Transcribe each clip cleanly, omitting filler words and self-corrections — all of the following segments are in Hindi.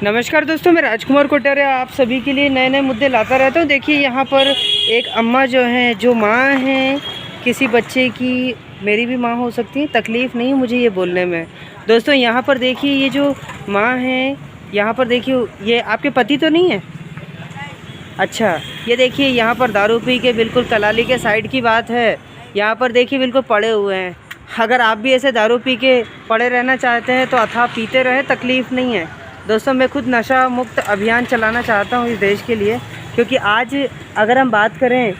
नमस्कार दोस्तों, मैं राजकुमार कोटारिया आप सभी के लिए नए नए मुद्दे लाता रहता हूँ। देखिए यहाँ पर एक अम्मा जो हैं, जो माँ हैं किसी बच्चे की, मेरी भी माँ हो सकती है, तकलीफ़ नहीं मुझे ये बोलने में। दोस्तों यहाँ पर देखिए ये जो माँ हैं, यहाँ पर देखिए ये आपके पति तो नहीं है? अच्छा, ये देखिए यहाँ पर दारू पी के बिल्कुल कलाली के साइड की बात है। यहाँ पर देखिए बिल्कुल पड़े हुए हैं। अगर आप भी ऐसे दारू पी के पड़े रहना चाहते हैं तो अथाह पीते रहे, तकलीफ़ नहीं है। दोस्तों मैं खुद नशा मुक्त अभियान चलाना चाहता हूँ इस देश के लिए, क्योंकि आज अगर हम बात करें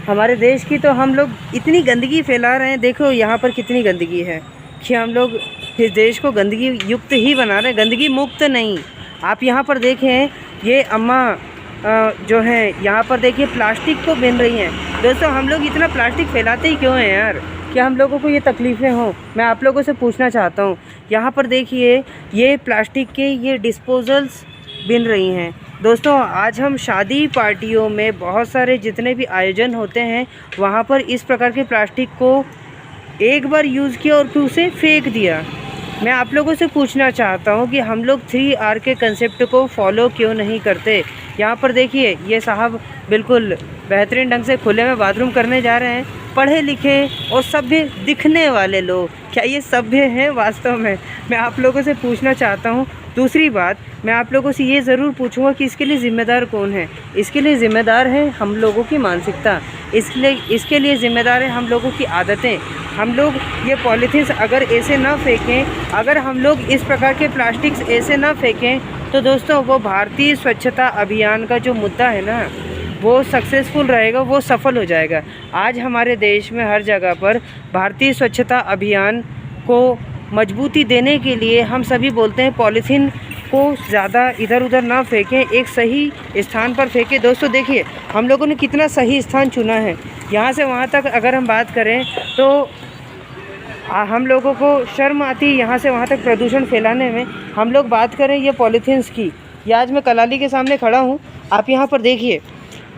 हमारे देश की तो हम लोग इतनी गंदगी फैला रहे हैं। देखो यहाँ पर कितनी गंदगी है कि हम लोग इस देश को गंदगी युक्त ही बना रहे हैं, गंदगी मुक्त नहीं। आप यहाँ पर देखें ये अम्मा जो हैं यहाँ पर देखिए प्लास्टिक को बिन रही हैं। दोस्तों हम लोग इतना प्लास्टिक फैलाते ही क्यों हैं यार, क्या हम लोगों को ये तकलीफ़ें हों? मैं आप लोगों से पूछना चाहता हूँ। यहाँ पर देखिए ये प्लास्टिक के ये डिस्पोजल्स बिन रही हैं। दोस्तों आज हम शादी पार्टियों में बहुत सारे जितने भी आयोजन होते हैं वहाँ पर इस प्रकार के प्लास्टिक को एक बार यूज़ किया और फिर उसे फेंक दिया। मैं आप लोगों से पूछना चाहता हूँ कि हम लोग 3R के कंसेप्ट को फॉलो क्यों नहीं करते। यहाँ पर देखिए ये साहब बिल्कुल बेहतरीन ढंग से खुले में बाथरूम करने जा रहे हैं। पढ़े लिखे और सभ्य दिखने वाले लोग, क्या ये सभ्य हैं वास्तव में? मैं आप लोगों से पूछना चाहता हूँ। दूसरी बात मैं आप लोगों से ये ज़रूर पूछूंगा कि इसके लिए ज़िम्मेदार कौन है? इसके लिए ज़िम्मेदार है हम लोगों की मानसिकता, इसके लिए ज़िम्मेदार है हम लोगों की आदतें। हम लोग ये पॉलीथीन्स अगर ऐसे ना फेंकें, अगर हम लोग इस प्रकार के प्लास्टिक्स ऐसे ना फेंकें तो दोस्तों वो भारतीय स्वच्छता अभियान का जो मुद्दा है ना वो सक्सेसफुल रहेगा, वो सफल हो जाएगा। आज हमारे देश में हर जगह पर भारतीय स्वच्छता अभियान को मजबूती देने के लिए हम सभी बोलते हैं पॉलीथीन को ज़्यादा इधर उधर ना फेंकें, एक सही स्थान पर फेंकें। दोस्तों देखिए हम लोगों ने कितना सही स्थान चुना है। यहाँ से वहाँ तक अगर हम बात करें तो हम लोगों को शर्म आती है यहाँ से वहाँ तक प्रदूषण फैलाने में। हम लोग बात करें ये पॉलीथीन्स की, ये आज मैं कलाली के सामने खड़ा हूँ, आप यहाँ पर देखिए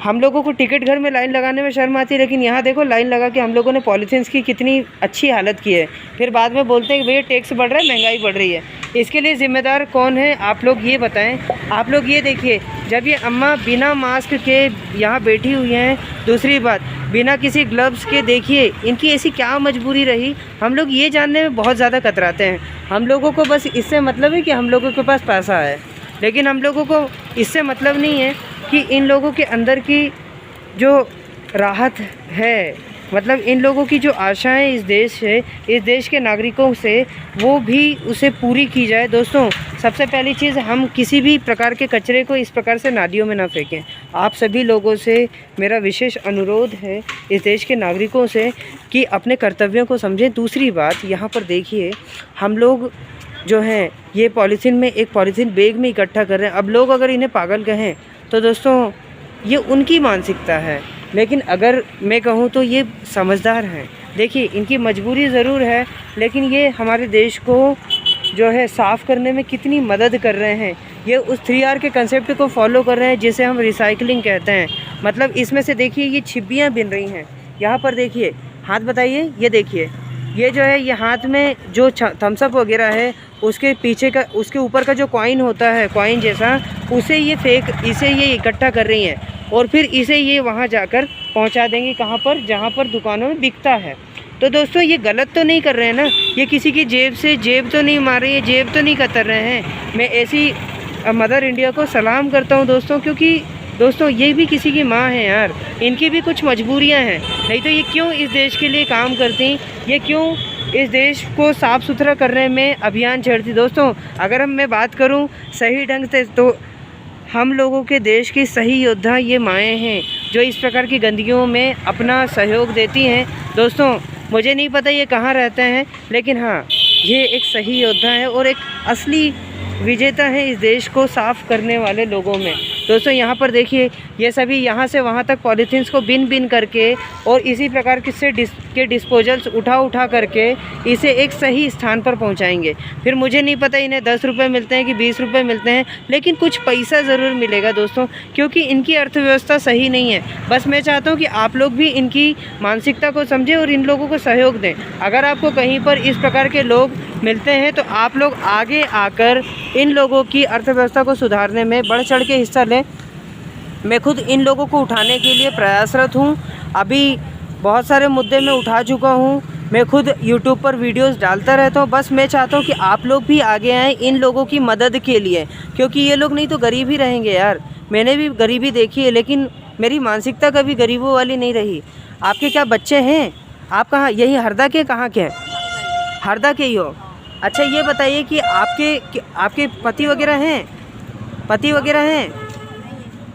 हम लोगों को टिकट घर में लाइन लगाने में शर्म आती है, लेकिन यहाँ देखो लाइन लगा के हम लोगों ने पॉलीथीन्स की कितनी अच्छी हालत की है। फिर बाद में बोलते हैं कि भैया टैक्स बढ़ रहा है, महंगाई बढ़ रही है। इसके लिए ज़िम्मेदार कौन है आप लोग ये बताएं। आप लोग ये देखिए जब ये अम्मा बिना मास्क के यहाँ बैठी हुई हैं, दूसरी बात बिना किसी ग्लव्स के, देखिए इनकी ऐसी क्या मजबूरी रही, हम लोग ये जानने में बहुत ज़्यादा कतराते हैं। हम लोगों को बस इससे मतलब है कि हम लोगों के पास पैसा है, लेकिन हम लोगों को इससे मतलब नहीं है कि इन लोगों के अंदर की जो राहत है, मतलब इन लोगों की जो आशाएं इस देश के नागरिकों से, वो भी उसे पूरी की जाए। दोस्तों सबसे पहली चीज़, हम किसी भी प्रकार के कचरे को इस प्रकार से नालियों में ना फेंकें। आप सभी लोगों से मेरा विशेष अनुरोध है इस देश के नागरिकों से कि अपने कर्तव्यों को समझें। दूसरी बात यहाँ पर देखिए हम लोग जो हैं ये पॉलीथीन में एक पॉलीथीन बैग में इकट्ठा कर रहे हैं। अब लोग अगर इन्हें पागल कहें तो दोस्तों ये उनकी मानसिकता है, लेकिन अगर मैं कहूँ तो ये समझदार हैं। देखिए इनकी मजबूरी ज़रूर है, लेकिन ये हमारे देश को जो है साफ़ करने में कितनी मदद कर रहे हैं। ये उस 3R के कंसेप्ट को फॉलो कर रहे हैं जिसे हम रिसाइकलिंग कहते हैं। मतलब इसमें से देखिए ये छिब्बियाँ बिन रही हैं। यहाँ पर देखिए हाथ बताइए, ये देखिए ये जो है ये हाथ में जो थम्सअप वगैरह है उसके पीछे का, उसके ऊपर का जो कॉइन होता है, कॉइन जैसा, उसे ये इकट्ठा कर रही हैं और फिर इसे ये वहाँ जाकर पहुँचा देंगे कहाँ पर, जहाँ पर दुकानों में बिकता है। तो दोस्तों ये गलत तो नहीं कर रहे हैं ना, ये किसी की जेब तो नहीं मार रही है, जेब तो नहीं कतर रहे हैं। मैं ऐसी मदर इंडिया को सलाम करता हूँ दोस्तों, क्योंकि दोस्तों ये भी किसी की माँ है यार, इनकी भी कुछ मजबूरियाँ हैं, नहीं तो ये क्यों इस देश के लिए काम करती, ये क्यों इस देश को साफ़ सुथरा करने में अभियान छेड़ती। दोस्तों अगर मैं बात करूं सही ढंग से तो हम लोगों के देश की सही योद्धा ये माएँ हैं जो इस प्रकार की गंदगियों में अपना सहयोग देती हैं। दोस्तों मुझे नहीं पता ये कहाँ रहते हैं, लेकिन हाँ ये एक सही योद्धा है और एक असली विजेता है इस देश को साफ़ करने वाले लोगों में। दोस्तों यहाँ पर देखिए, ये सभी यहाँ से वहाँ तक पॉलीथीन्स को बिन बिन करके और इसी प्रकार के डिस्पोजल्स उठा करके इसे एक सही स्थान पर पहुँचाएंगे। फिर मुझे नहीं पता इन्हें 10 रुपये मिलते हैं कि 20 रुपये मिलते हैं, लेकिन कुछ पैसा ज़रूर मिलेगा दोस्तों, क्योंकि इनकी अर्थव्यवस्था सही नहीं है। बस मैं चाहता हूँ कि आप लोग भी इनकी मानसिकता को समझें और इन लोगों को सहयोग दें। अगर आपको कहीं पर इस प्रकार के लोग मिलते हैं तो आप लोग आगे आकर इन लोगों की अर्थव्यवस्था को सुधारने में बढ़ चढ़ के हिस्सा लें। मैं खुद इन लोगों को उठाने के लिए प्रयासरत हूँ। अभी बहुत सारे मुद्दे मैं उठा चुका हूँ। मैं खुद YouTube पर वीडियोस डालता रहता हूँ। बस मैं चाहता हूँ कि आप लोग भी आगे आएँ इन लोगों की मदद के लिए, क्योंकि ये लोग नहीं तो गरीब ही रहेंगे यार। मैंने भी गरीबी देखी है, लेकिन मेरी मानसिकता कभी गरीबों वाली नहीं रही। आपके क्या बच्चे हैं? आप कहाँ, यही हरदा के कहाँ के हैं? हरदा के ही हो? अच्छा ये बताइए कि आपके पति वगैरह हैं? पति वगैरह हैं?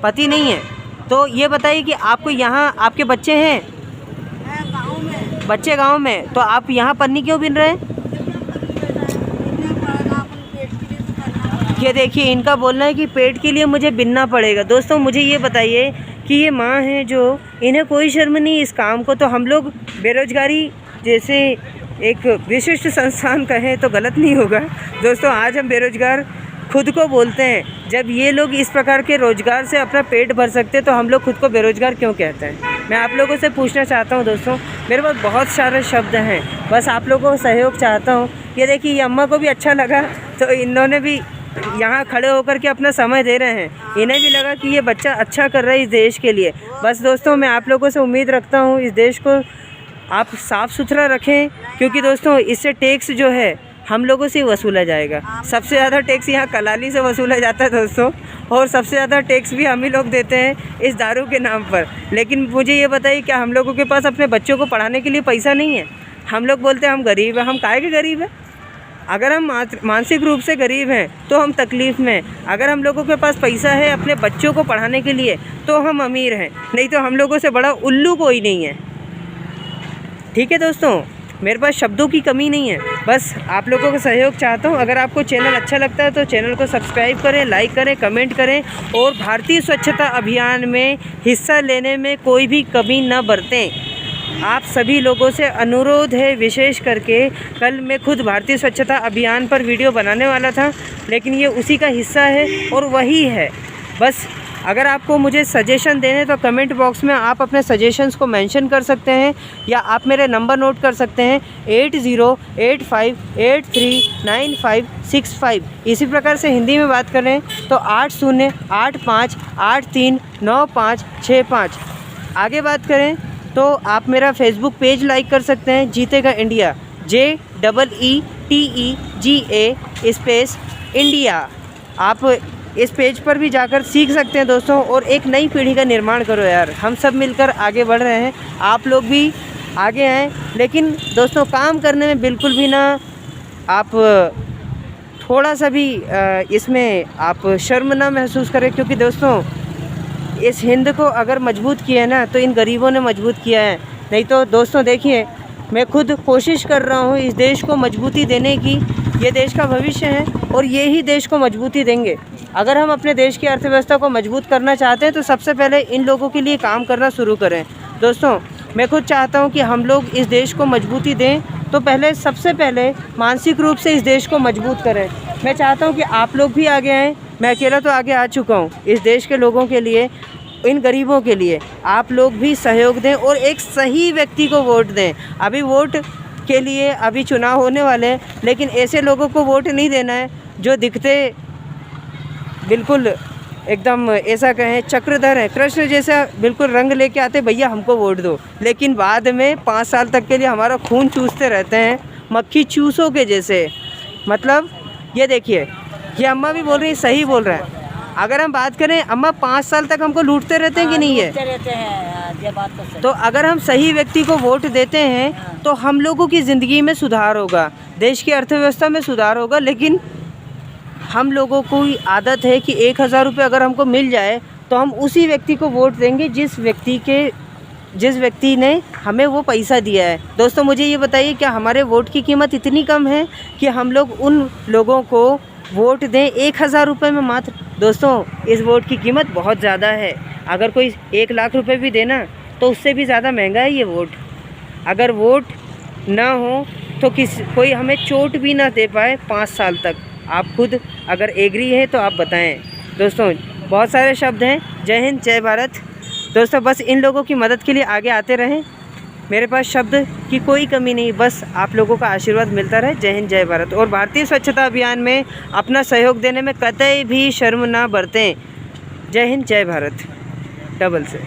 पति नहीं है। तो ये बताइए कि आपको यहाँ आपके बच्चे हैं? गाँव में। बच्चे गांव में, तो आप यहाँ पन्नी क्यों बिन रहे हैं? ये देखिए, इनका बोलना है कि पेट के लिए मुझे बिनना पड़ेगा। दोस्तों मुझे ये बताइए कि ये माँ हैं जो, इन्हें कोई शर्म नहीं इस काम को। तो हम लोग बेरोजगारी जैसे एक विशिष्ट संस्थान कहें तो गलत नहीं होगा। दोस्तों आज हम बेरोजगार खुद को बोलते हैं। जब ये लोग इस प्रकार के रोज़गार से अपना पेट भर सकते हैं तो हम लोग खुद को बेरोजगार क्यों कहते हैं? मैं आप लोगों से पूछना चाहता हूं दोस्तों। मेरे पास बहुत सारे शब्द हैं, बस आप लोगों को सहयोग चाहता हूं। ये देखिए, ये अम्मा को भी अच्छा लगा तो इन्होंने भी यहाँ खड़े होकर के अपना समय दे रहे हैं। इन्हें भी लगा कि ये बच्चा अच्छा कर रहा है इस देश के लिए। बस दोस्तों मैं आप लोगों से उम्मीद रखता हूँ इस देश को आप साफ़ सुथरा रखें, क्योंकि दोस्तों इससे टैक्स जो है हम लोगों से वसूला जाएगा। सबसे ज़्यादा टैक्स यहाँ कलाली से वसूला जाता है दोस्तों, और सबसे ज़्यादा टैक्स भी हम ही लोग देते हैं इस दारू के नाम पर। लेकिन मुझे ये बताइए, क्या हम लोगों के पास अपने बच्चों को पढ़ाने के लिए पैसा नहीं है? हम लोग बोलते हैं हम गरीब हैं। हम काहे के गरीब हैं? अगर हम मानसिक रूप से गरीब हैं तो हम तकलीफ़ में। अगर हम लोगों के पास पैसा है अपने बच्चों को पढ़ाने के लिए तो हम अमीर हैं, नहीं तो हम लोगों से बड़ा उल्लू कोई नहीं है। ठीक है दोस्तों, मेरे पास शब्दों की कमी नहीं है, बस आप लोगों का सहयोग चाहता हूँ। अगर आपको चैनल अच्छा लगता है तो चैनल को सब्सक्राइब करें, लाइक करें, कमेंट करें, और भारतीय स्वच्छता अभियान में हिस्सा लेने में कोई भी कमी न बरतें। आप सभी लोगों से अनुरोध है, विशेष करके कल मैं खुद भारतीय स्वच्छता अभियान पर वीडियो बनाने वाला था, लेकिन ये उसी का हिस्सा है और वही है। बस अगर आपको मुझे सजेशन देने तो कमेंट बॉक्स में आप अपने सजेशंस को मेंशन कर सकते हैं, या आप मेरे नंबर नोट कर सकते हैं 8085839565। इसी प्रकार से हिंदी में बात करें तो 8085839565। आगे बात करें तो आप मेरा फेसबुक पेज लाइक कर सकते हैं, जीतेगा इंडिया, JEETEGA इंडिया। आप इस पेज पर भी जाकर सीख सकते हैं दोस्तों, और एक नई पीढ़ी का निर्माण करो यार। हम सब मिलकर आगे बढ़ रहे हैं, आप लोग भी आगे आएँ। लेकिन दोस्तों काम करने में बिल्कुल भी ना आप थोड़ा सा भी इसमें आप शर्म ना महसूस करें, क्योंकि दोस्तों इस हिंद को अगर मजबूत किया है ना तो इन गरीबों ने मजबूत किया है। नहीं तो दोस्तों देखिए, मैं खुद कोशिश कर रहा हूँ इस देश को मजबूती देने की। ये देश का भविष्य है और ये ही देश को मजबूती देंगे। अगर हम अपने देश की अर्थव्यवस्था को मजबूत करना चाहते हैं तो सबसे पहले इन लोगों के लिए काम करना शुरू करें। दोस्तों मैं खुद चाहता हूं कि हम लोग इस देश को मजबूती दें, तो पहले सबसे पहले मानसिक रूप से इस देश को मजबूत करें। मैं चाहता हूं कि आप लोग भी आगे आएँ। मैं अकेला तो आगे आ चुका हूं। इस देश के लोगों के लिए, इन गरीबों के लिए आप लोग भी सहयोग दें और एक सही व्यक्ति को वोट दें। अभी वोट के लिए अभी चुनाव होने वाले हैं, लेकिन ऐसे लोगों को वोट नहीं देना है जो दिखते बिल्कुल एकदम ऐसा कहें चक्रधर है, कृष्ण जैसा बिल्कुल रंग लेके आते, भैया हमको वोट दो, लेकिन बाद में 5 साल तक के लिए हमारा खून चूसते रहते हैं, मक्खी चूसों के जैसे। मतलब ये देखिए, ये अम्मा भी बोल रही, सही बोल रहे हैं। अगर हम बात करें अम्मा, 5 साल तक हमको लूटते रहते हैं कि नहीं है? ये बात तो सही। तो अगर हम सही व्यक्ति को वोट देते हैं तो हम लोगों की ज़िंदगी में सुधार होगा, देश की अर्थव्यवस्था में सुधार होगा। लेकिन हम लोगों को आदत है कि 1000 रुपये अगर हमको मिल जाए तो हम उसी व्यक्ति को वोट देंगे जिस व्यक्ति ने हमें वो पैसा दिया है। दोस्तों मुझे ये बताइए, क्या हमारे वोट की कीमत इतनी कम है कि हम लोग उन लोगों को वोट दें 1000 रुपये में मात्र। दोस्तों इस वोट की कीमत बहुत ज़्यादा है। अगर कोई 1 लाख रुपए भी देना तो उससे भी ज़्यादा महंगा है ये वोट। अगर वोट ना हो तो कोई हमें चोट भी ना दे पाए 5 साल तक। आप खुद अगर एग्री है तो आप बताएं। दोस्तों बहुत सारे शब्द हैं। जय हिंद, जय भारत। दोस्तों बस इन लोगों की मदद के लिए आगे आते रहें। मेरे पास शब्द की कोई कमी नहीं, बस आप लोगों का आशीर्वाद मिलता रहे। जय हिंद, जय भारत। और भारतीय स्वच्छता अभियान में अपना सहयोग देने में कतई भी शर्म ना बरतें। जय हिंद, जय भारत। डबल से।